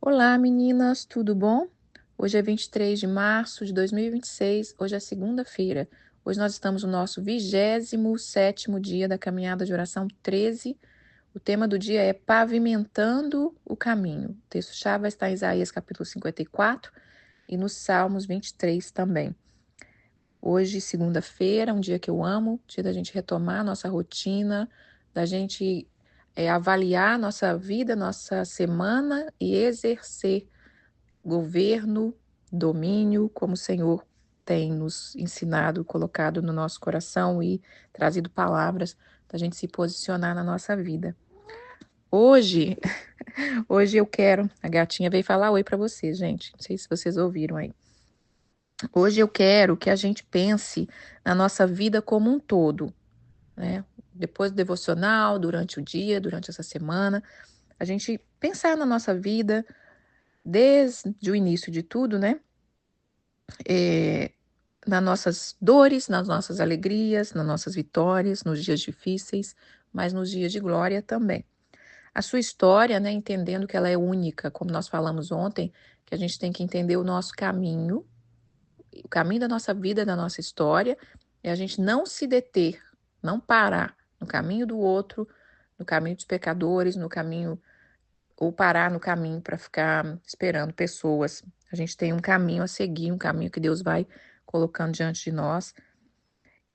Olá, meninas, tudo bom? Hoje é 23 de março de 2026, hoje é segunda-feira. Hoje nós estamos no nosso 27º dia da caminhada de oração 13. O tema do dia é Pavimentando o Caminho. O texto-chave vai estar em Isaías capítulo 54 e nos Salmos 23 também. Hoje, segunda-feira, um dia que eu amo, dia da gente retomar a nossa rotina, da gente avaliar nossa vida, nossa semana e exercer governo, domínio, como o Senhor tem nos ensinado, colocado no nosso coração e trazido palavras para a gente se posicionar na nossa vida. Hoje, hoje eu quero, a gatinha veio falar oi para vocês, gente. Não sei se vocês ouviram aí. Hoje eu quero que a gente pense na nossa vida como um todo, né? Depois do devocional, durante o dia, durante essa semana, a gente pensar na nossa vida desde o início de tudo, né? Nas nossas dores, nas nossas alegrias, nas nossas vitórias, nos dias difíceis, mas nos dias de glória também. A sua história, né, entendendo que ela é única, como nós falamos ontem, que a gente tem que entender o nosso caminho, o caminho da nossa vida, da nossa história, e a gente não se deter, não parar no caminho do outro, no caminho dos pecadores, no caminho, ou parar no caminho para ficar esperando pessoas. A gente tem um caminho a seguir, um caminho que Deus vai colocando diante de nós.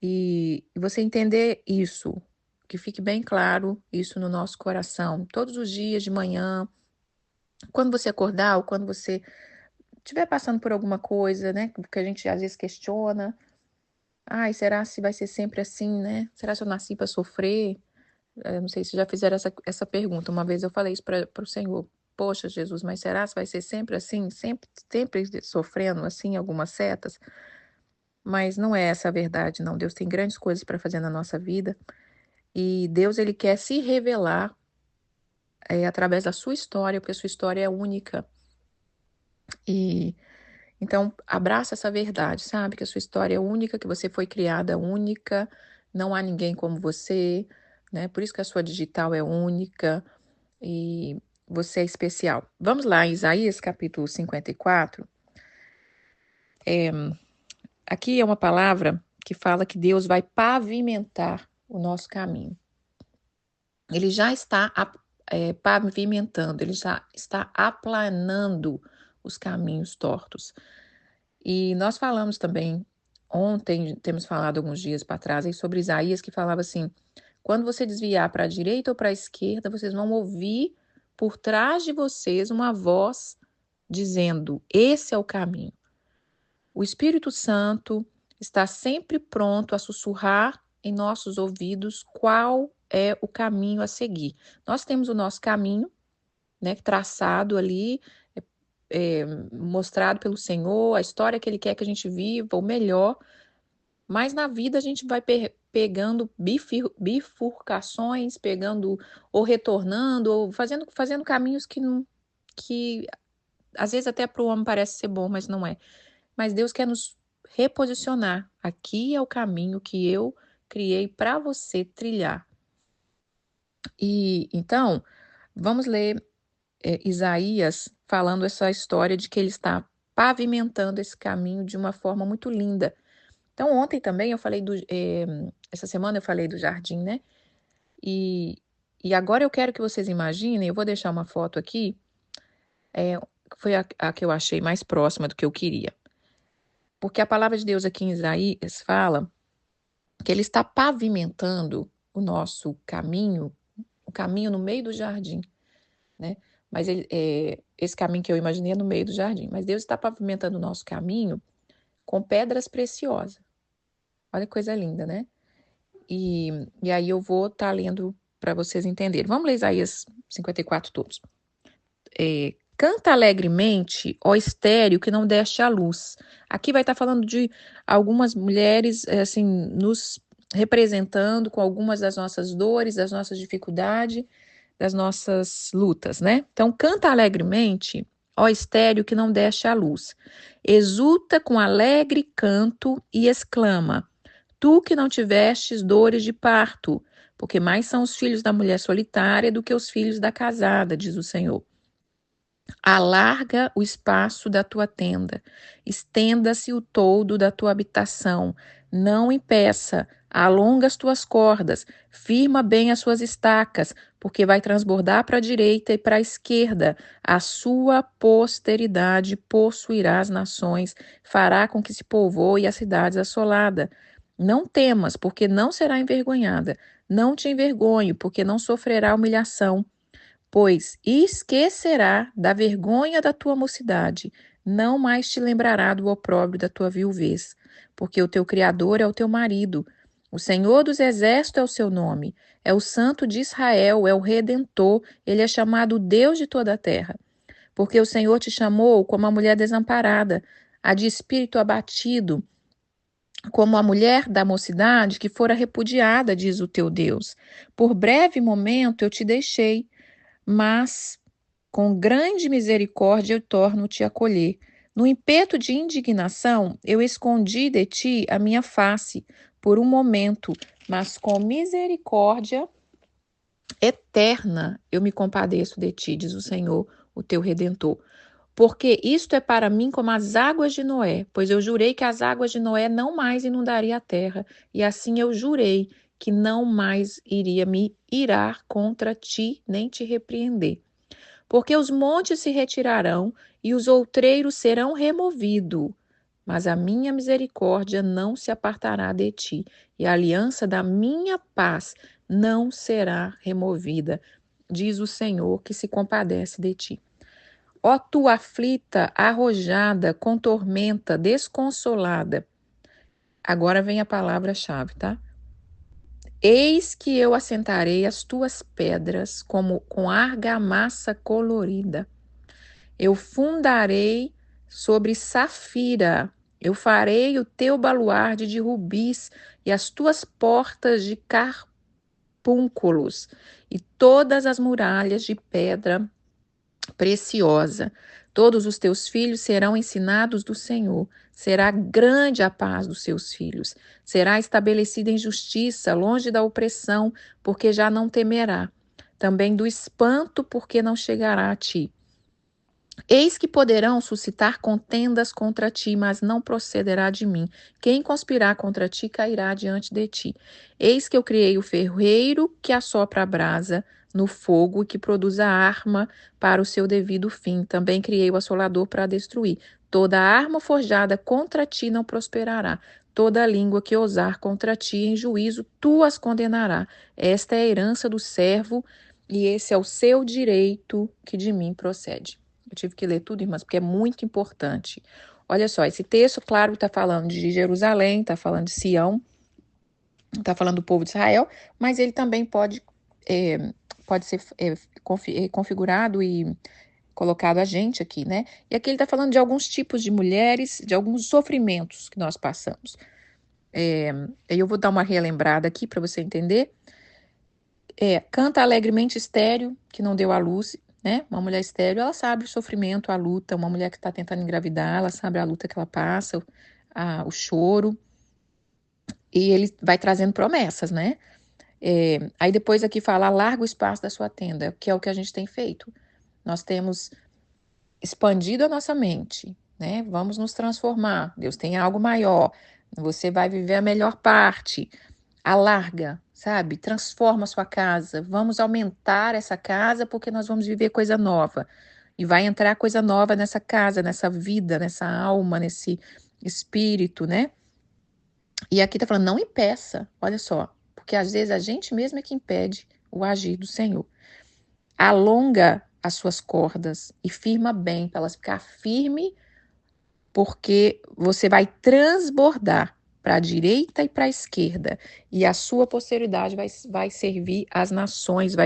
E você entender isso, que fique bem claro isso no nosso coração, todos os dias de manhã, quando você acordar ou quando você estiver passando por alguma coisa, né, que a gente às vezes questiona, ai, será se vai ser sempre assim, né? Será que eu nasci para sofrer? Não sei se já fizeram essa pergunta. Uma vez eu falei isso para o Senhor. Poxa, Jesus, mas será se vai ser sempre assim? Sempre sofrendo assim algumas setas? Mas não é essa a verdade, não. Deus tem grandes coisas para fazer na nossa vida. E Deus, ele quer se revelar através da sua história, porque a sua história é única. E então, abraça essa verdade, sabe? Que a sua história é única, que você foi criada única, não há ninguém como você, né? Por isso que a sua digital é única e você é especial. Vamos lá, em Isaías capítulo 54. Aqui é uma palavra que fala que Deus vai pavimentar o nosso caminho. Ele já está pavimentando, ele já está aplanando os caminhos tortos. E nós falamos também, ontem, temos falado alguns dias para trás, aí sobre Isaías, que falava assim, quando você desviar para a direita ou para a esquerda, vocês vão ouvir por trás de vocês uma voz dizendo, esse é o caminho. O Espírito Santo está sempre pronto a sussurrar em nossos ouvidos qual é o caminho a seguir. Nós temos o nosso caminho, né, traçado ali, mostrado pelo Senhor, a história que Ele quer que a gente viva, o melhor, mas na vida a gente vai pegando bifurcações, pegando ou retornando, ou fazendo caminhos que às vezes até para o homem parece ser bom, mas não é. Mas Deus quer nos reposicionar. Aqui é o caminho que eu criei para você trilhar. E então, vamos ler Isaías falando essa história de que ele está pavimentando esse caminho de uma forma muito linda. Então, ontem também eu falei essa semana eu falei do jardim, né? E, e agora eu quero que vocês imaginem, eu vou deixar uma foto aqui, é, foi a que eu achei mais próxima do que eu queria. Porque a palavra de Deus aqui em Isaías fala que ele está pavimentando o nosso caminho, o caminho no meio do jardim, né? Mas esse caminho que eu imaginei é no meio do jardim. Mas Deus está pavimentando o nosso caminho com pedras preciosas. Olha que coisa linda, né? E aí eu vou estar lendo para vocês entenderem. Vamos ler Isaías 54 todos. Canta alegremente, ó estéreo que não deste à luz. Aqui vai estar falando de algumas mulheres, assim, nos representando com algumas das nossas dores, das nossas dificuldades, das nossas lutas, né? Então, canta alegremente, ó estéreo que não deste à luz. Exulta com alegre canto e exclama, tu que não tivestes dores de parto, porque mais são os filhos da mulher solitária do que os filhos da casada, diz o Senhor. Alarga o espaço da tua tenda, estenda-se o toldo da tua habitação, não impeça, alonga as tuas cordas, firma bem as suas estacas, porque vai transbordar para a direita e para a esquerda. A sua posteridade possuirá as nações, fará com que se povoe as cidades assoladas. Não temas, porque não será envergonhada. Não te envergonhe, porque não sofrerá humilhação. Pois esquecerá da vergonha da tua mocidade, não mais te lembrará do opróbrio da tua viuvez, porque o teu Criador é o teu marido, o Senhor dos Exércitos é o seu nome, é o Santo de Israel, é o Redentor, ele é chamado Deus de toda a terra. Porque o Senhor te chamou como a mulher desamparada, a de espírito abatido, como a mulher da mocidade que fora repudiada, diz o teu Deus. Por breve momento eu te deixei, mas com grande misericórdia eu torno-te a acolher. No impeto de indignação, eu escondi de ti a minha face por um momento, mas com misericórdia eterna eu me compadeço de ti, diz o Senhor, o teu Redentor. Porque isto é para mim como as águas de Noé, pois eu jurei que as águas de Noé não mais inundariam a terra, e assim eu jurei que não mais iria me irar contra ti, nem te repreender. Porque os montes se retirarão e os outreiros serão removidos, mas a minha misericórdia não se apartará de ti, e a aliança da minha paz não será removida, diz o Senhor que se compadece de ti. Ó tu aflita, arrojada, com tormenta, desconsolada. Agora vem a palavra-chave, tá? Eis que eu assentarei as tuas pedras como com argamassa colorida. Eu fundarei sobre safira. Eu farei o teu baluarte de rubis e as tuas portas de carpúnculos e todas as muralhas de pedra preciosa. Todos os teus filhos serão ensinados do Senhor. Será grande a paz dos seus filhos. Será estabelecida em justiça, longe da opressão, porque já não temerá. Também do espanto, porque não chegará a ti. Eis que poderão suscitar contendas contra ti, mas não procederá de mim. Quem conspirar contra ti cairá diante de ti. Eis que eu criei o ferreiro que assopra a brasa no fogo e que produz a arma para o seu devido fim. Também criei o assolador para destruir. Toda arma forjada contra ti não prosperará. Toda língua que ousar contra ti em juízo, tu as condenarás. Esta é a herança do servo e esse é o seu direito que de mim procede. Eu tive que ler tudo, irmãs, porque é muito importante. Olha só, esse texto, claro, está falando de Jerusalém, está falando de Sião, está falando do povo de Israel, mas ele também pode ser configurado e colocado a gente aqui, né? E aqui ele está falando de alguns tipos de mulheres, de alguns sofrimentos que nós passamos. Eu vou dar uma relembrada aqui para você entender. Canta alegremente estéril, que não deu à luz, né? Uma mulher estéril, ela sabe o sofrimento, a luta. Uma mulher que está tentando engravidar, ela sabe a luta que ela passa, o choro. E ele vai trazendo promessas, né? Aí depois aqui fala, larga o espaço da sua tenda, que é o que a gente tem feito. Nós temos expandido a nossa mente, né? Vamos nos transformar. Deus tem algo maior. Você vai viver a melhor parte. Alarga, sabe? Transforma a sua casa. Vamos aumentar essa casa porque nós vamos viver coisa nova. E vai entrar coisa nova nessa casa, nessa vida, nessa alma, nesse espírito, né? E aqui tá falando, não impeça, olha só. Porque às vezes a gente mesmo é que impede o agir do Senhor. Alonga as suas cordas e firma bem, para elas ficar firme, porque você vai transbordar para a direita e para a esquerda, e a sua posteridade vai servir às nações,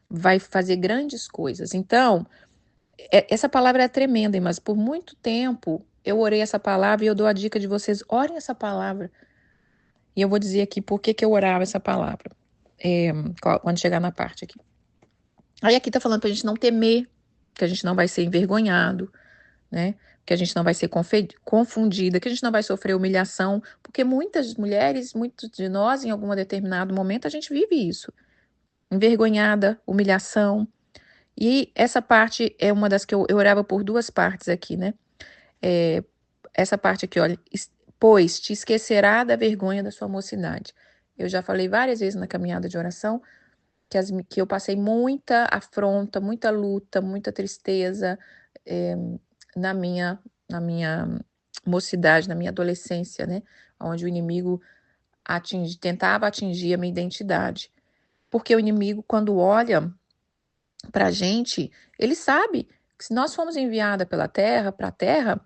vai fazer grandes coisas. Então, essa palavra é tremenda, mas por muito tempo eu orei essa palavra e eu dou a dica de vocês, orem essa palavra. E eu vou dizer aqui por que eu orava essa palavra, quando chegar na parte aqui. Aí aqui tá falando pra gente não temer, que a gente não vai ser envergonhado, né? Que a gente não vai ser confundida, que a gente não vai sofrer humilhação, porque muitas mulheres, muitos de nós, em algum determinado momento, a gente vive isso. Envergonhada, humilhação. E essa parte é uma das que eu orava por duas partes aqui, né? Essa parte aqui, olha, pois te esquecerá da vergonha da sua mocidade. Eu já falei várias vezes na caminhada de oração que eu passei muita afronta, muita luta, muita tristeza na minha mocidade, na minha adolescência, né? Onde o inimigo tentava atingir a minha identidade. Porque o inimigo, quando olha para a gente, ele sabe que se nós fomos enviada para a terra,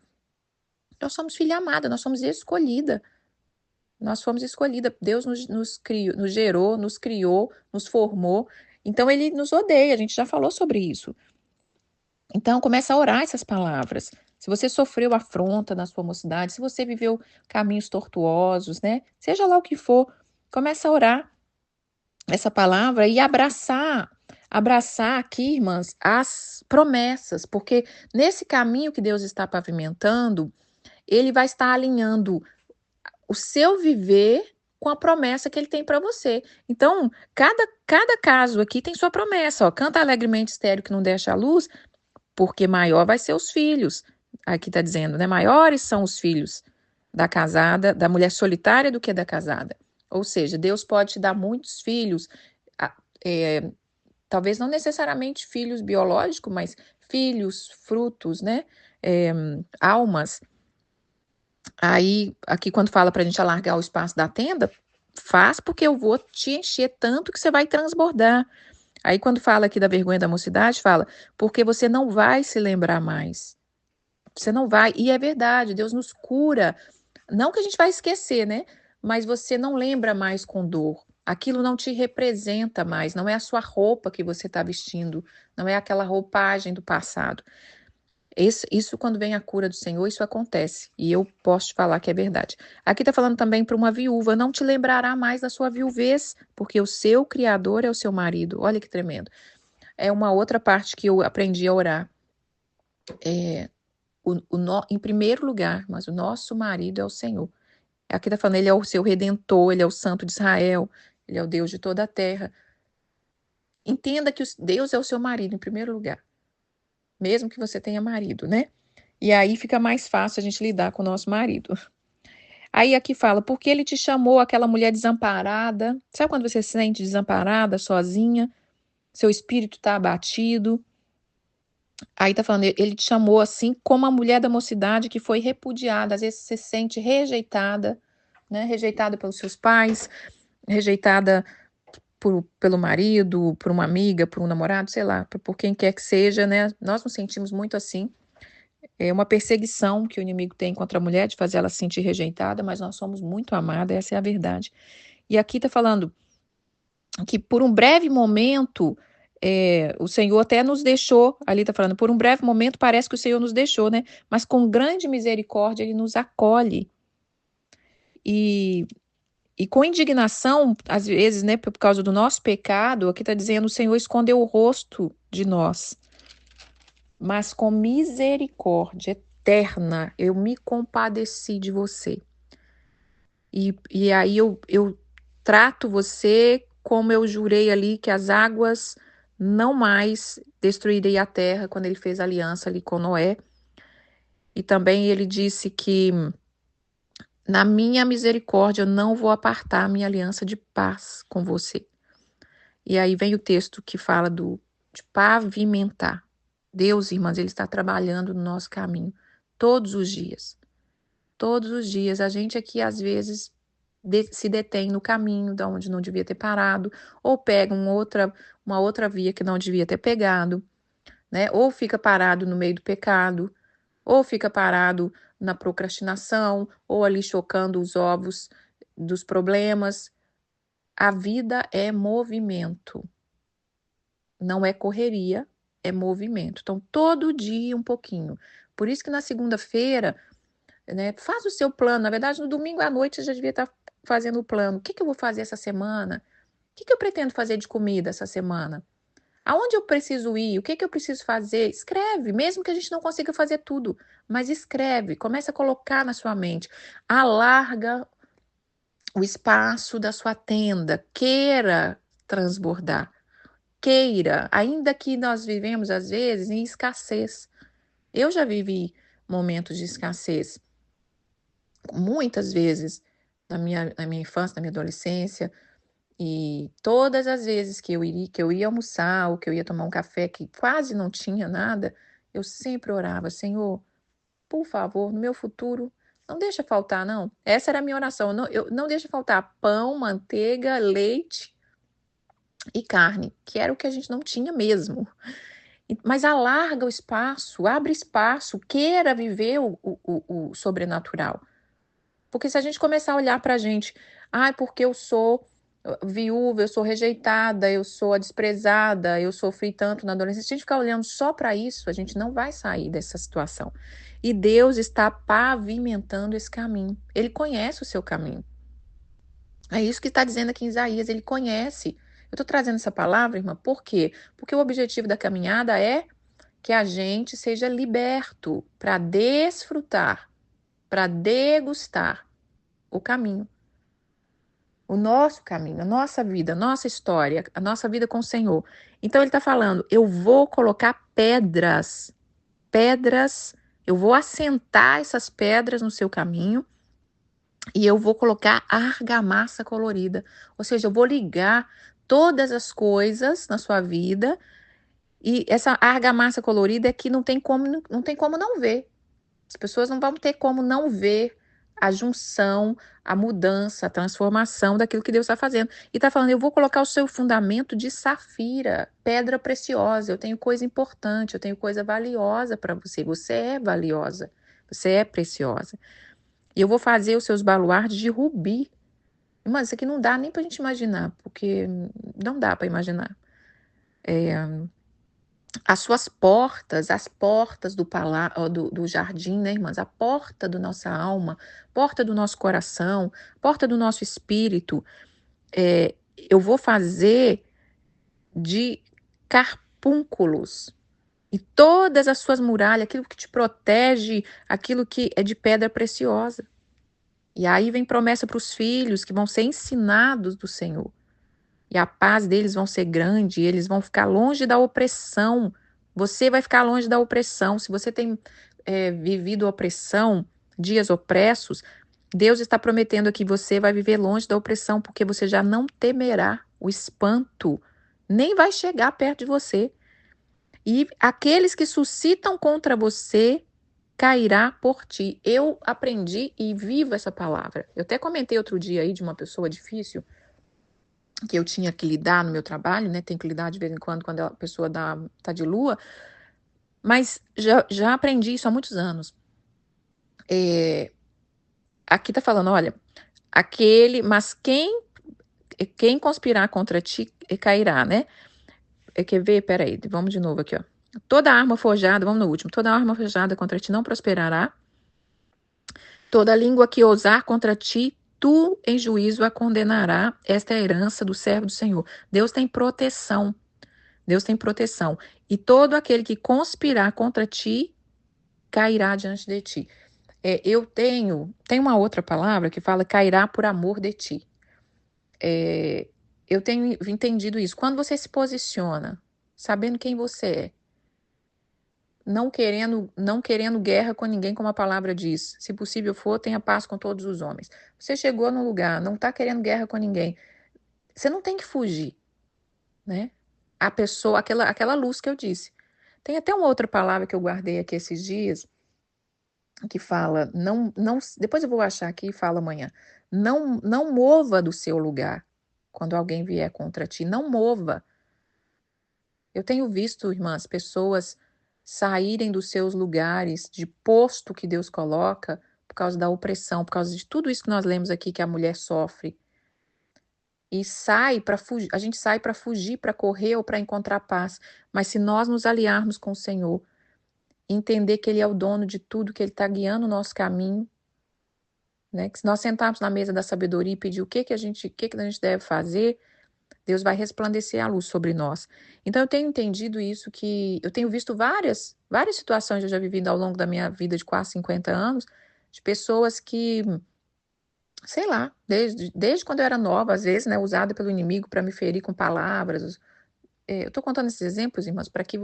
nós somos filha amada, nós somos escolhida. Nós fomos escolhida. Deus nos criou, nos gerou, nos criou, nos formou. Então ele nos odeia, a gente já falou sobre isso. Então começa a orar essas palavras. Se você sofreu afronta na sua mocidade, se você viveu caminhos tortuosos, né? Seja lá o que for, começa a orar essa palavra e abraçar aqui, irmãs, as promessas, porque nesse caminho que Deus está pavimentando, ele vai estar alinhando o seu viver com a promessa que ele tem para você. Então, cada caso aqui tem sua promessa, ó. Canta alegremente, estéril que não deixa a luz, porque maior vai ser os filhos. Aqui está dizendo, né? Maiores são os filhos da casada, da mulher solitária do que da casada. Ou seja, Deus pode te dar muitos filhos, talvez não necessariamente filhos biológicos, mas filhos, frutos, né? Almas. Aí, aqui quando fala para a gente alargar o espaço da tenda, faz porque eu vou te encher tanto que você vai transbordar. Aí quando fala aqui da vergonha da mocidade, fala, porque você não vai se lembrar mais. Você não vai, e é verdade, Deus nos cura. Não que a gente vai esquecer, né? Mas você não lembra mais com dor. Aquilo não te representa mais, não é a sua roupa que você está vestindo, não é aquela roupagem do passado. Isso, quando vem a cura do Senhor, isso acontece. E eu posso te falar que é verdade. Aqui está falando também para uma viúva: não te lembrará mais da sua viuvez, porque o seu Criador é o seu marido. Olha que tremendo. É uma outra parte que eu aprendi a orar. Em primeiro lugar, mas o nosso marido é o Senhor. Aqui está falando, ele é o seu redentor, ele é o Santo de Israel, ele é o Deus de toda a terra. Entenda que Deus é o seu marido em primeiro lugar, mesmo que você tenha marido, né? E aí fica mais fácil a gente lidar com o nosso marido. Aí aqui fala, porque ele te chamou aquela mulher desamparada. Sabe quando você se sente desamparada, sozinha? Seu espírito está abatido. Aí tá falando, ele te chamou assim como a mulher da mocidade que foi repudiada. Às vezes você se sente rejeitada, né? Rejeitada pelos seus pais, rejeitada pelo marido, por uma amiga, por um namorado, sei lá, por quem quer que seja, né? Nós nos sentimos muito assim. É uma perseguição que o inimigo tem contra a mulher, de fazer ela se sentir rejeitada, mas nós somos muito amadas, essa é a verdade. E aqui está falando que por um breve momento, o Senhor até nos deixou, ali está falando, por um breve momento parece que o Senhor nos deixou, né? Mas com grande misericórdia ele nos acolhe. E com indignação, às vezes, né, por causa do nosso pecado, aqui está dizendo, o Senhor escondeu o rosto de nós. Mas com misericórdia eterna, eu me compadeci de você. E aí eu trato você como eu jurei ali que as águas não mais destruirei a terra quando ele fez aliança ali com Noé. E também ele disse que na minha misericórdia eu não vou apartar a minha aliança de paz com você. E aí vem o texto que fala de pavimentar. Deus, irmãs, ele está trabalhando no nosso caminho todos os dias. Todos os dias. A gente aqui, às vezes, se detém no caminho de onde não devia ter parado, ou pega uma outra via que não devia ter pegado, né? Ou fica parado no meio do pecado, ou fica parado na procrastinação, ou ali chocando os ovos dos problemas. A vida é movimento, não é correria, é movimento. Então, todo dia um pouquinho. Por isso que na segunda-feira, né, faz o seu plano. Na verdade, no domingo à noite você já devia estar fazendo o plano. O que eu vou fazer essa semana? O que eu pretendo fazer de comida essa semana? Aonde eu preciso ir? O que eu preciso fazer? Escreve, mesmo que a gente não consiga fazer tudo, mas escreve, começa a colocar na sua mente. Alarga o espaço da sua tenda, queira transbordar. queira, ainda que nós vivemos, às vezes, em escassez. Eu já vivi momentos de escassez, muitas vezes, na minha infância, na minha adolescência, e todas as vezes que eu ia almoçar ou que eu ia tomar um café que quase não tinha nada, eu sempre orava: Senhor, por favor, no meu futuro, não deixa faltar, não. Essa era a minha oração. Não deixa faltar pão, manteiga, leite e carne, que era o que a gente não tinha mesmo. Mas alarga o espaço, abre espaço, queira viver o sobrenatural. Porque se a gente começar a olhar para a gente, porque eu sou viúva, eu sou rejeitada, eu sou a desprezada, eu sofri tanto na adolescência, se a gente ficar olhando só para isso, a gente não vai sair dessa situação. E Deus está pavimentando esse caminho. Ele conhece o seu caminho. É isso que está dizendo aqui em Isaías, ele conhece. Eu estou trazendo essa palavra, irmã, por quê? Porque o objetivo da caminhada é que a gente seja liberto para desfrutar, para degustar o caminho. O nosso caminho, a nossa vida, a nossa história, a nossa vida com o Senhor. Então ele está falando, eu vou colocar pedras, eu vou assentar essas pedras no seu caminho e eu vou colocar argamassa colorida. Ou seja, eu vou ligar todas as coisas na sua vida e essa argamassa colorida é que não tem como não ver. As pessoas não vão ter como não ver a junção, a mudança, a transformação daquilo que Deus está fazendo. E está falando, eu vou colocar o seu fundamento de safira, pedra preciosa. Eu tenho coisa importante, eu tenho coisa valiosa para você. Você é valiosa, você é preciosa. E eu vou fazer os seus baluartes de rubi. Mas isso aqui não dá nem para a gente imaginar, porque não dá para imaginar. As suas portas, as portas do jardim, né, irmãs? A porta da nossa alma, porta do nosso coração, porta do nosso espírito. Eu vou fazer de carpúnculos. E todas as suas muralhas, aquilo que te protege, aquilo que é de pedra preciosa. E aí vem promessa para os filhos que vão ser ensinados do Senhor. E a paz deles vão ser grande, eles vão ficar longe da opressão. Você vai ficar longe da opressão. Se você tem vivido opressão, dias opressos, Deus está prometendo que você vai viver longe da opressão, porque você já não temerá o espanto, nem vai chegar perto de você. E aqueles que suscitam contra você cairá por ti. Eu aprendi e vivo essa palavra. Eu até comentei outro dia aí de uma pessoa difícil que eu tinha que lidar no meu trabalho, né? Tem que lidar de vez em quando a pessoa tá de lua, mas já aprendi isso há muitos anos. Aqui tá falando, olha, mas quem conspirar contra ti cairá, né? Quer ver? Peraí, vamos de novo aqui, ó. Toda arma forjada, vamos no último, toda arma forjada contra ti não prosperará, toda língua que ousar contra ti, tu em juízo a condenará. Esta é a herança do servo do Senhor. Deus tem proteção. Deus tem proteção. E todo aquele que conspirar contra ti, cairá diante de ti. Tem uma outra palavra que fala cairá por amor de ti. Eu tenho entendido isso. Quando você se posiciona, sabendo quem você é, não querendo guerra com ninguém, como a palavra diz. Se possível for, tenha paz com todos os homens. Você chegou no lugar, não está querendo guerra com ninguém. Você não tem que fugir, né? A pessoa, aquela luz que eu disse. Tem até uma outra palavra que eu guardei aqui esses dias, que fala, depois eu vou achar aqui e falo amanhã. Não mova do seu lugar quando alguém vier contra ti, não mova. Eu tenho visto, irmãs, pessoas saírem dos seus lugares de posto que Deus coloca por causa da opressão, por causa de tudo isso que nós lemos aqui que a mulher sofre. E a gente sai para fugir, para correr ou para encontrar paz. Mas se nós nos aliarmos com o Senhor, entender que Ele é o dono de tudo, que Ele está guiando o nosso caminho, né? Que se nós sentarmos na mesa da sabedoria e pedir o que a gente deve fazer, Deus vai resplandecer a luz sobre nós. Então eu tenho entendido isso, que eu tenho visto várias situações que eu já vivi ao longo da minha vida de quase 50 anos, de pessoas que, sei lá, desde quando eu era nova, às vezes, né, usada pelo inimigo para me ferir com palavras, eu estou contando esses exemplos, irmãos, para que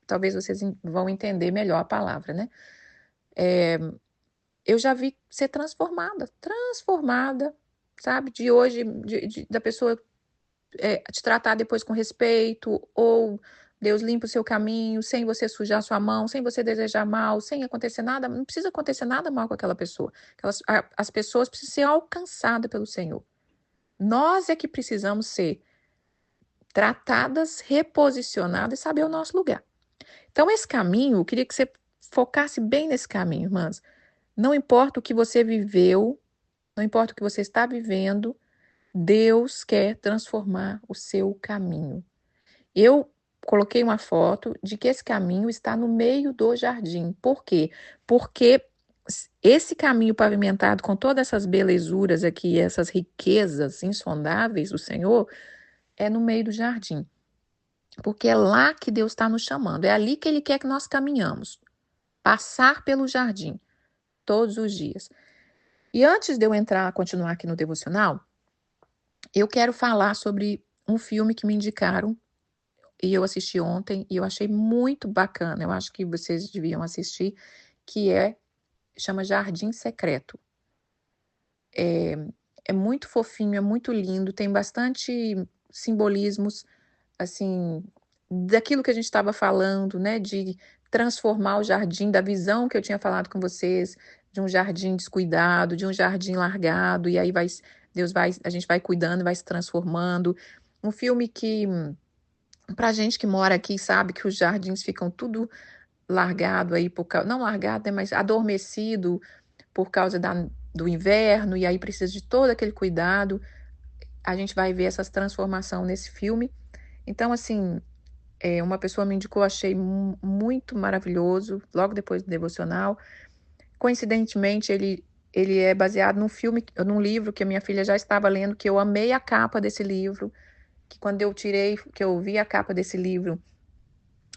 talvez vocês vão entender melhor a palavra, né? Eu já vi ser transformada, sabe? De hoje, da pessoa te tratar depois com respeito, ou Deus limpa o seu caminho, sem você sujar sua mão, sem você desejar mal, sem acontecer nada, não precisa acontecer nada mal com aquela pessoa. As pessoas precisam ser alcançadas pelo Senhor. Nós é que precisamos ser tratadas, reposicionadas e saber o nosso lugar. Então, esse caminho, eu queria que você focasse bem nesse caminho, irmãs. Não importa o que você viveu, não importa o que você está vivendo, Deus quer transformar o seu caminho. Eu coloquei uma foto de que esse caminho está no meio do jardim. Por quê? Porque esse caminho pavimentado com todas essas belezuras aqui, essas riquezas insondáveis do Senhor, é no meio do jardim. Porque é lá que Deus está nos chamando, é ali que Ele quer que nós caminhamos. Passar pelo jardim, todos os dias. E antes de eu continuar aqui no devocional, eu quero falar sobre um filme que me indicaram e eu assisti ontem e eu achei muito bacana. Eu acho que vocês deviam assistir, que chama Jardim Secreto. É muito fofinho, é muito lindo, tem bastante simbolismos, assim, daquilo que a gente estava falando, né, de transformar o jardim, da visão que eu tinha falado com vocês, de um jardim descuidado, de um jardim largado, e aí a gente vai cuidando e vai se transformando. Um filme que, pra gente que mora aqui, sabe que os jardins ficam tudo largado aí, não largado, né, mas adormecido por causa do inverno, e aí precisa de todo aquele cuidado. A gente vai ver essa transformação nesse filme. Então, assim, uma pessoa me indicou, achei muito maravilhoso, logo depois do devocional. Coincidentemente, ele é baseado num livro que a minha filha já estava lendo, que eu amei a capa desse livro, que quando que eu vi a capa desse livro,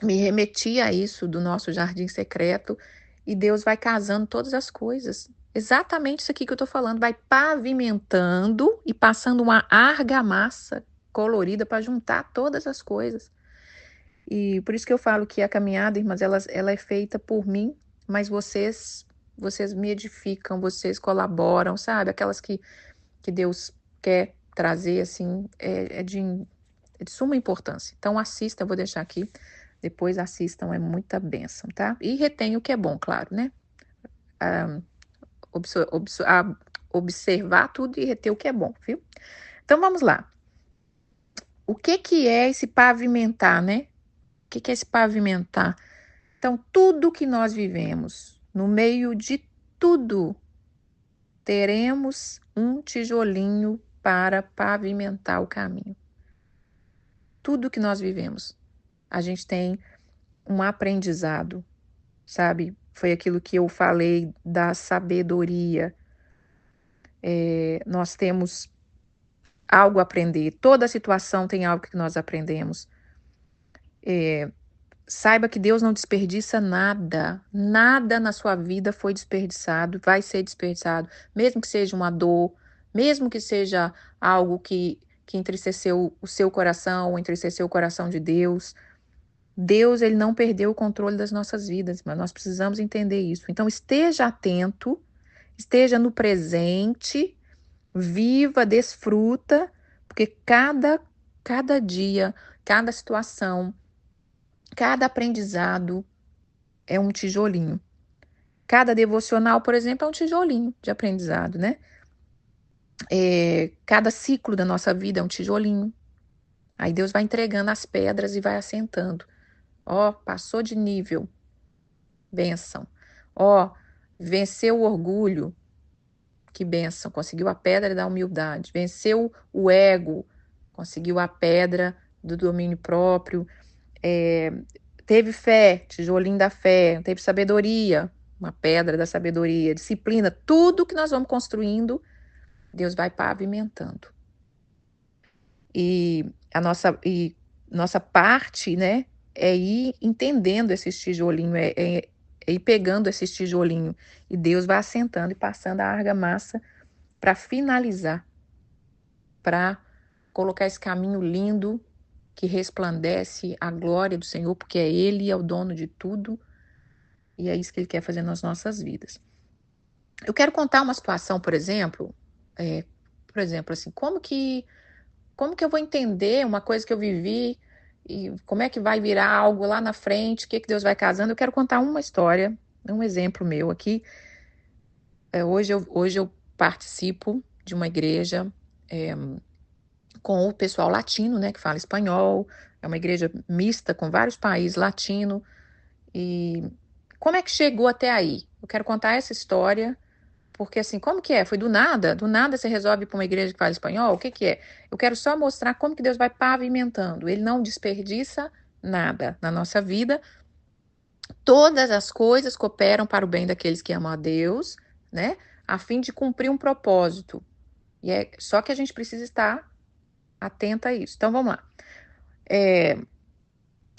me remetia a isso do nosso jardim secreto, e Deus vai casando todas as coisas. Exatamente isso aqui que eu estou falando, vai pavimentando e passando uma argamassa colorida para juntar todas as coisas. E por isso que eu falo que a caminhada, irmãs, ela é feita por mim, mas vocês me edificam, vocês colaboram, sabe? Aquelas que Deus quer trazer, assim, é de suma importância. Então assistam, eu vou deixar aqui, depois assistam, é muita bênção, tá? E retém o que é bom, claro, né? Observar tudo e reter o que é bom, viu? Então vamos lá. O que é esse pavimentar, né? O que é esse pavimentar? Então, tudo que nós vivemos, no meio de tudo, teremos um tijolinho para pavimentar o caminho. Tudo que nós vivemos, a gente tem um aprendizado, sabe? Foi aquilo que eu falei da sabedoria. Nós temos algo a aprender. Toda situação tem algo que nós aprendemos. Saiba que Deus não desperdiça nada. Nada na sua vida foi desperdiçado, vai ser desperdiçado. Mesmo que seja uma dor, mesmo que seja algo que entristeceu o seu coração, ou entristeceu o coração de Deus. Deus, ele não perdeu o controle das nossas vidas, mas nós precisamos entender isso. Então, esteja atento, esteja no presente, viva, desfruta, porque cada dia, cada situação, cada aprendizado é um tijolinho. Cada devocional, por exemplo, é um tijolinho de aprendizado, né? Cada ciclo da nossa vida é um tijolinho. Aí Deus vai entregando as pedras e vai assentando. Ó, passou de nível, bênção. Ó, venceu o orgulho, que bênção. Conseguiu a pedra da humildade. Venceu o ego, conseguiu a pedra do domínio próprio. Teve fé, tijolinho da fé. Teve sabedoria, uma pedra da sabedoria. Disciplina, tudo que nós vamos construindo, Deus vai pavimentando. E nossa parte, né, é ir entendendo esses tijolinhos, é ir pegando esses tijolinhos. E Deus vai assentando e passando a argamassa para finalizar, para colocar esse caminho lindo que resplandece a glória do Senhor, porque Ele é o dono de tudo, e é isso que Ele quer fazer nas nossas vidas. Eu quero contar uma situação, por exemplo, assim, como que eu vou entender uma coisa que eu vivi e como é que vai virar algo lá na frente, o que Deus vai casando. Eu quero contar uma história, um exemplo meu aqui. Hoje eu participo de uma igreja com o pessoal latino, né, que fala espanhol. É uma igreja mista com vários países latinos. E como é que chegou até aí? Eu quero contar essa história, porque assim, como que é? Foi do nada? Do nada você resolve ir para uma igreja que fala espanhol? O que que é? Eu quero só mostrar como que Deus vai pavimentando. Ele não desperdiça nada na nossa vida. Todas as coisas cooperam para o bem daqueles que amam a Deus, né? A fim de cumprir um propósito. E é só que a gente precisa estar atenta a isso. Então vamos lá.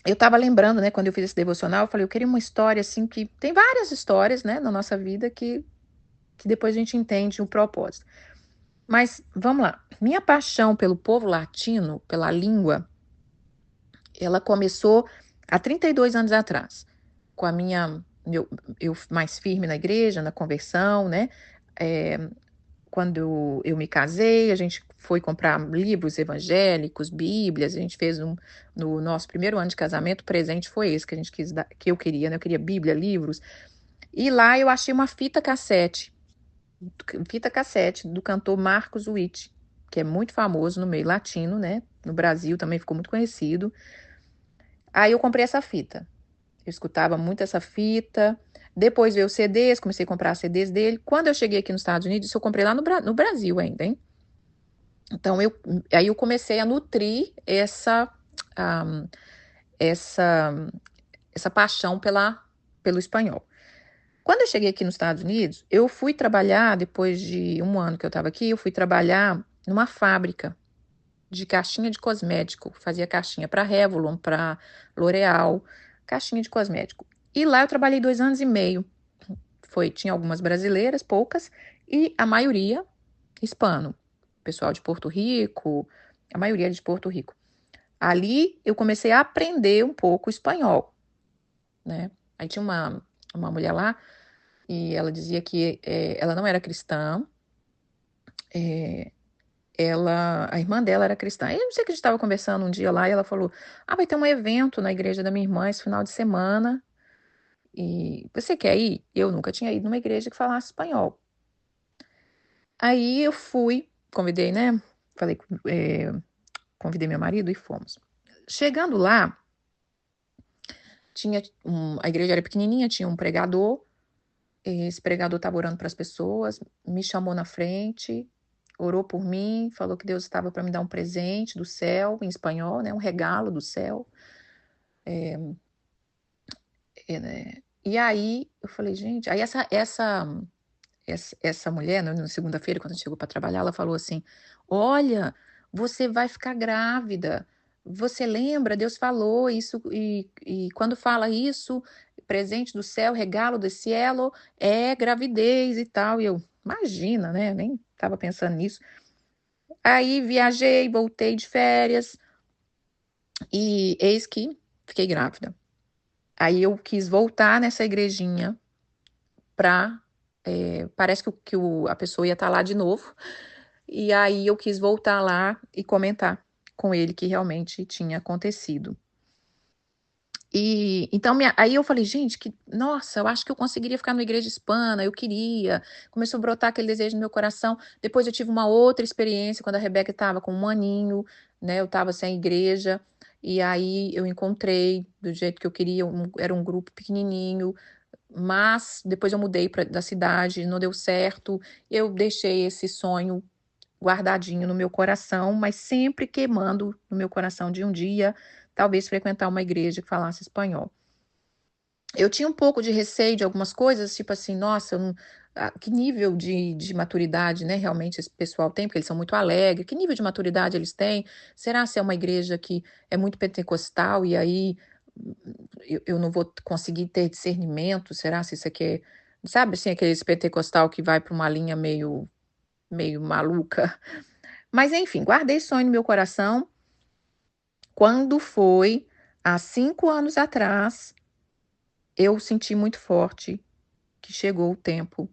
Eu estava lembrando, né, quando eu fiz esse devocional, eu falei, eu queria uma história assim que tem várias histórias, né, na nossa vida que depois a gente entende o propósito. Mas vamos lá. Minha paixão pelo povo latino, pela língua, ela começou há 32 anos atrás, com a eu mais firme na igreja, na conversão, né? Quando eu me casei, a gente foi comprar livros evangélicos, bíblias, a gente fez no nosso primeiro ano de casamento, o presente foi esse que a gente quis dar, que eu queria, né? Eu queria bíblia, livros. E lá eu achei uma fita cassete do cantor Marcos Witt, que é muito famoso no meio latino, né? No Brasil também ficou muito conhecido. Aí eu comprei essa fita. Eu escutava muito essa fita. Depois veio os CDs, comecei a comprar CDs dele. Quando eu cheguei aqui nos Estados Unidos, isso eu comprei lá no Brasil ainda, hein? Então, aí eu comecei a nutrir ah, essa, essa paixão pelo espanhol. Quando eu cheguei aqui nos Estados Unidos, eu fui trabalhar, depois de um ano que eu estava aqui, eu fui trabalhar numa fábrica de caixinha de cosmético. Fazia caixinha para Revlon, para L'Oreal, caixinha de cosmético. E lá eu trabalhei 2 anos e meio. Tinha algumas brasileiras, poucas, e a maioria hispano. Pessoal de Porto Rico, a maioria de Porto Rico. Ali eu comecei a aprender um pouco espanhol, né? Aí tinha uma mulher lá e ela dizia que ela não era cristã, a irmã dela era cristã. E eu não sei que a gente estava conversando um dia lá e ela falou: Ah, vai ter um evento na igreja da minha irmã esse final de semana. E você quer ir? Eu nunca tinha ido numa igreja que falasse espanhol. Aí eu fui, convidei, né? Falei, convidei meu marido e fomos. Chegando lá, a igreja era pequenininha, tinha um pregador. Esse pregador estava orando para as pessoas, me chamou na frente, orou por mim, falou que Deus estava para me dar um presente do céu, em espanhol, né? Um regalo do céu. Né? E aí eu falei, gente, aí essa mulher, na segunda-feira, quando chegou para trabalhar, ela falou assim: Olha, você vai ficar grávida. Você lembra? Deus falou isso, e quando fala isso, presente do céu, regalo do cielo, é gravidez e tal. E eu, imagina, né? Nem estava pensando nisso. Aí viajei, voltei de férias, e eis que fiquei grávida. Aí eu quis voltar nessa igrejinha parece que a pessoa ia estar lá de novo. E aí eu quis voltar lá e comentar com ele que realmente tinha acontecido. E então aí eu falei, gente, nossa, eu acho que eu conseguiria ficar numa igreja hispana, eu queria. Começou a brotar aquele desejo no meu coração. Depois eu tive uma outra experiência quando a Rebeca estava com um aninho, né? Eu estava sem igreja. E aí eu encontrei do jeito que eu queria, era um grupo pequenininho, mas depois eu mudei da cidade, não deu certo. Eu deixei esse sonho guardadinho no meu coração, mas sempre queimando no meu coração de um dia, talvez frequentar uma igreja que falasse espanhol. Eu tinha um pouco de receio de algumas coisas, tipo assim, nossa, que nível de maturidade, né, realmente esse pessoal tem, porque eles são muito alegres, que nível de maturidade eles têm? Será se é uma igreja que é muito pentecostal e aí eu não vou conseguir ter discernimento? Será se isso aqui é, sabe assim, aqueles pentecostal que vai para uma linha meio maluca? Mas enfim, guardei sonho no meu coração Quando foi há 5 anos atrás, eu senti muito forte que chegou o tempo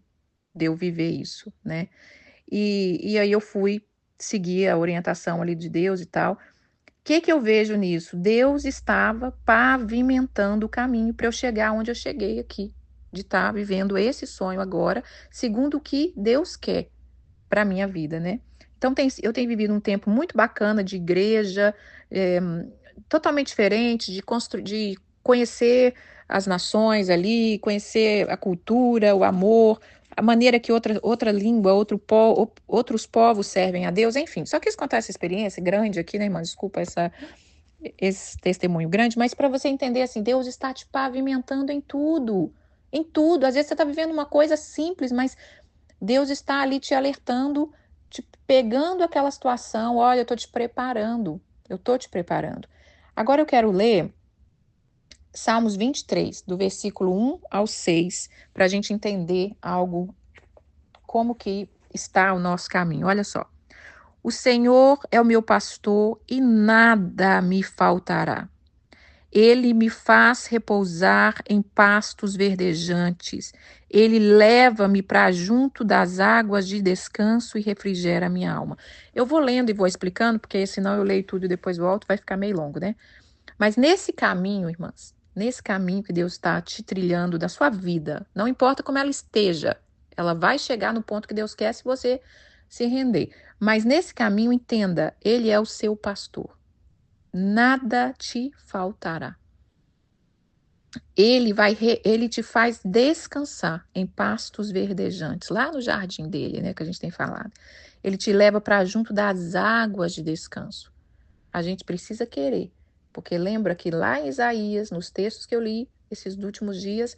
de eu viver isso, né. E aí eu fui seguir a orientação ali de Deus e tal. Que eu vejo nisso? Deus estava pavimentando o caminho para eu chegar onde eu cheguei aqui, de estar vivendo esse sonho agora, segundo o que Deus quer para minha vida, né. Então eu tenho vivido um tempo muito bacana de igreja, eh, totalmente diferente, de conhecer as nações ali, conhecer a cultura, o amor, a maneira que outra língua, outros povos servem a Deus, enfim. Só quis contar essa experiência grande aqui, né, irmã, desculpa esse testemunho grande, mas para você entender, assim, Deus está te pavimentando em tudo, em tudo. Às vezes você está vivendo uma coisa simples, mas Deus está ali te alertando, te pegando aquela situação, olha, eu estou te preparando, eu estou te preparando. Agora eu quero ler Salmos 23, do versículo 1 ao 6, para a gente entender algo, como que está o nosso caminho. Olha só. O Senhor é o meu pastor e nada me faltará. Ele me faz repousar em pastos verdejantes. Ele leva-me para junto das águas de descanso e refrigera a minha alma. Eu vou lendo e vou explicando, porque senão eu leio tudo e depois volto, vai ficar meio longo, né? Mas nesse caminho, irmãs, nesse caminho que Deus está te trilhando da sua vida, não importa como ela esteja, ela vai chegar no ponto que Deus quer se você se render. Mas nesse caminho, entenda, Ele é o seu pastor. Nada te faltará. Ele te faz descansar em pastos verdejantes, lá no jardim dele, né, que a gente tem falado. Ele te leva para junto das águas de descanso. A gente precisa querer, porque lembra que lá em Isaías, nos textos que eu li esses últimos dias,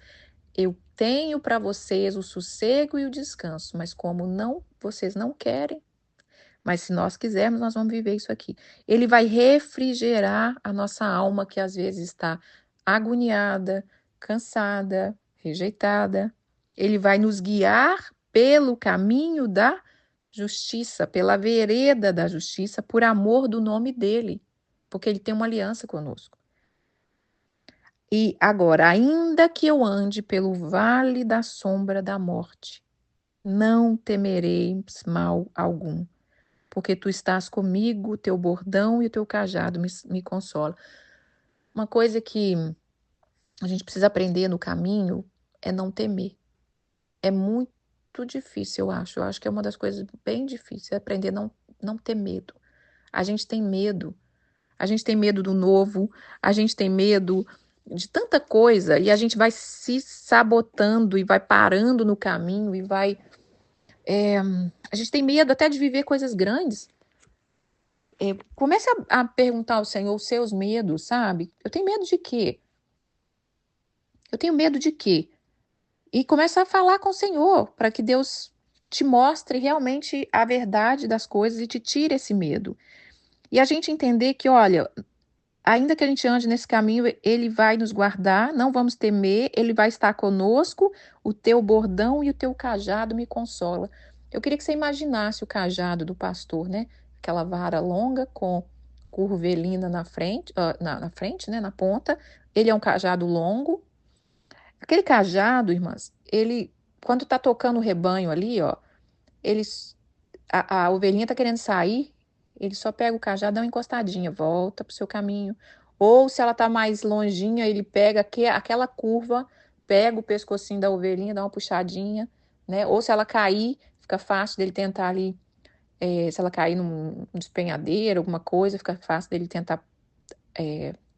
eu tenho para vocês o sossego e o descanso, mas como vocês não querem, mas se nós quisermos, nós vamos viver isso aqui. Ele vai refrigerar a nossa alma que às vezes está agoniada, cansada, rejeitada. Ele vai nos guiar pelo caminho da justiça, pela vereda da justiça, por amor do nome dele, porque ele tem uma aliança conosco. E agora, ainda que eu ande pelo vale da sombra da morte, não temerei mal algum, porque tu estás comigo, o teu bordão e o teu cajado me consola. Uma coisa que a gente precisa aprender no caminho é não temer. É muito difícil, eu acho. Eu acho que é uma das coisas bem difíceis, é aprender a não ter medo. A gente tem medo. A gente tem medo do novo, a gente tem medo de tanta coisa e a gente vai se sabotando e vai parando no caminho e vai. A gente tem medo até de viver coisas grandes. Comece a perguntar ao Senhor os seus medos, sabe? Eu tenho medo de quê? Eu tenho medo de quê? E começa a falar com o Senhor para que Deus te mostre realmente a verdade das coisas e te tire esse medo. E a gente entender que, olha, ainda que a gente ande nesse caminho, Ele vai nos guardar, não vamos temer, Ele vai estar conosco, o teu bordão e o teu cajado me consola. Eu queria que você imaginasse o cajado do pastor, né? Aquela vara longa com curvelina na frente, na frente, né? Na ponta. Ele é um cajado longo. Aquele cajado, irmãs, ele, quando tá tocando o rebanho ali, ó, eles, a ovelhinha tá querendo sair, ele só pega o cajado, dá uma encostadinha, volta pro seu caminho. Ou se ela tá mais longinha, ele pega aquela curva, pega o pescocinho da ovelhinha, dá uma puxadinha, né? Ou se ela cair, fica fácil dele tentar ali, se ela cair num despenhadeiro, alguma coisa, fica fácil dele tentar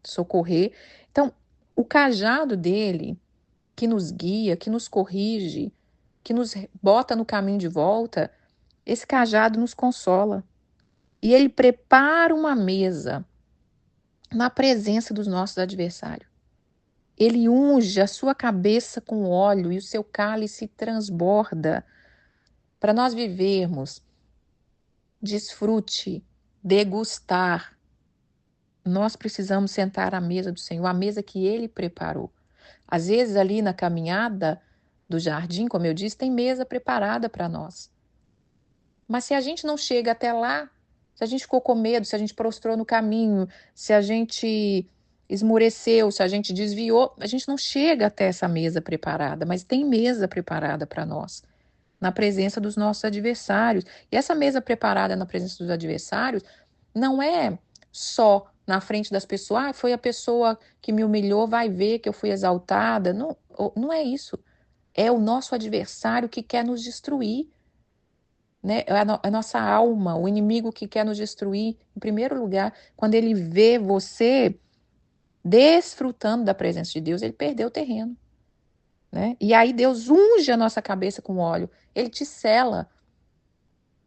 socorrer. Então, o cajado dele, que nos guia, que nos corrige, que nos bota no caminho de volta, esse cajado nos consola. E ele prepara uma mesa na presença dos nossos adversários. Ele unge a sua cabeça com óleo e o seu cálice transborda. Para nós vivermos, desfrute, degustar, nós precisamos sentar à mesa do Senhor, a mesa que Ele preparou. Às vezes ali na caminhada do jardim, como eu disse, tem mesa preparada para nós. Mas se a gente não chega até lá, Se a gente ficou com medo, se a gente prostrou no caminho, se a gente esmoreceu, se a gente desviou, a gente não chega até essa mesa preparada, mas tem mesa preparada para nós, na presença dos nossos adversários. E essa mesa preparada na presença dos adversários não é só na frente das pessoas, foi a pessoa que me humilhou, vai ver que eu fui exaltada. Não, não é isso. É o nosso adversário que quer nos destruir, né? É a nossa alma, o inimigo que quer nos destruir. Em primeiro lugar, quando ele vê você desfrutando da presença de Deus, ele perdeu o terreno, né? E aí Deus unge a nossa cabeça com óleo, ele te sela.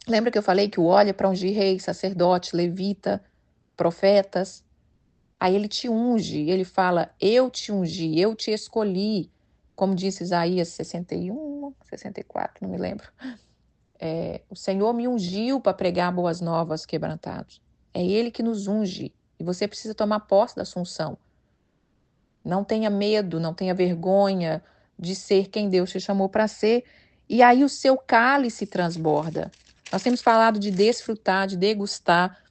Lembra que eu falei que o óleo é para ungir rei, sacerdote, levita, profetas? Aí ele te unge, ele fala, eu te ungi, eu te escolhi, como disse Isaías 61, 64, não me lembro. O Senhor me ungiu para pregar boas novas quebrantados. É Ele que nos unge. E você precisa tomar posse da sua unção. Não tenha medo, não tenha vergonha de ser quem Deus te chamou para ser. E aí o seu cálice transborda. Nós temos falado de desfrutar, de degustar,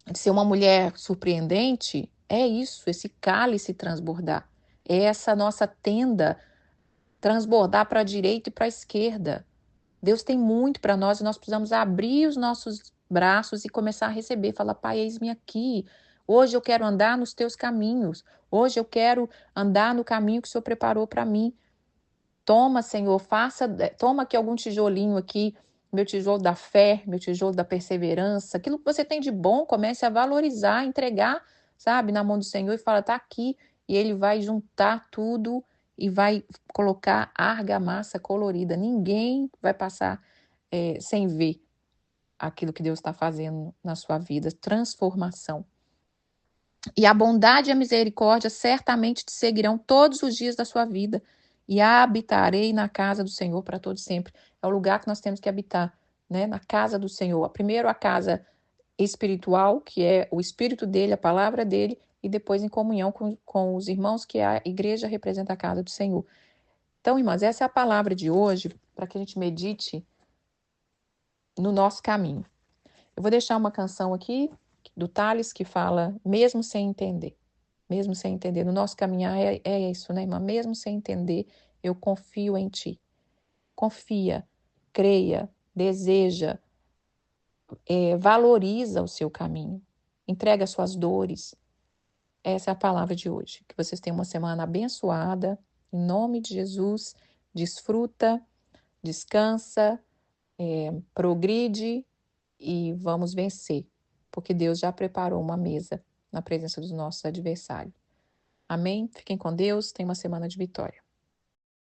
de ser uma mulher surpreendente. É isso, esse cálice transbordar. É essa nossa tenda transbordar para a direita e para a esquerda. Deus tem muito para nós e nós precisamos abrir os nossos braços e começar a receber. Falar, Pai, eis-me aqui. Hoje eu quero andar nos teus caminhos. Hoje eu quero andar no caminho que o Senhor preparou para mim. Toma, Senhor, toma aqui algum tijolinho aqui, meu tijolo da fé, meu tijolo da perseverança. Aquilo que você tem de bom, comece a valorizar, entregar, sabe, na mão do Senhor e fala, tá aqui. E Ele vai juntar tudo e vai colocar argamassa colorida. Ninguém vai passar sem ver aquilo que Deus está fazendo na sua vida, transformação. E a bondade e a misericórdia certamente te seguirão todos os dias da sua vida, e habitarei na casa do Senhor para todo sempre. É o lugar que nós temos que habitar, né? Na casa do Senhor. Primeiro a casa espiritual, que é o Espírito dele, a palavra dele, e depois em comunhão com os irmãos, que a igreja representa a casa do Senhor. Então, irmãs, essa é a palavra de hoje, para que a gente medite no nosso caminho. Eu vou deixar uma canção aqui do Thales que fala, mesmo sem entender. Mesmo sem entender. No nosso caminhar é isso, né, irmã? Mesmo sem entender, eu confio em ti. Confia, creia, deseja, valoriza o seu caminho. Entrega as suas dores. Essa é a palavra de hoje. Que vocês tenham uma semana abençoada. Em nome de Jesus, desfruta, descansa, progride e vamos vencer. Porque Deus já preparou uma mesa na presença dos nossos adversários. Amém? Fiquem com Deus. Tenham uma semana de vitória.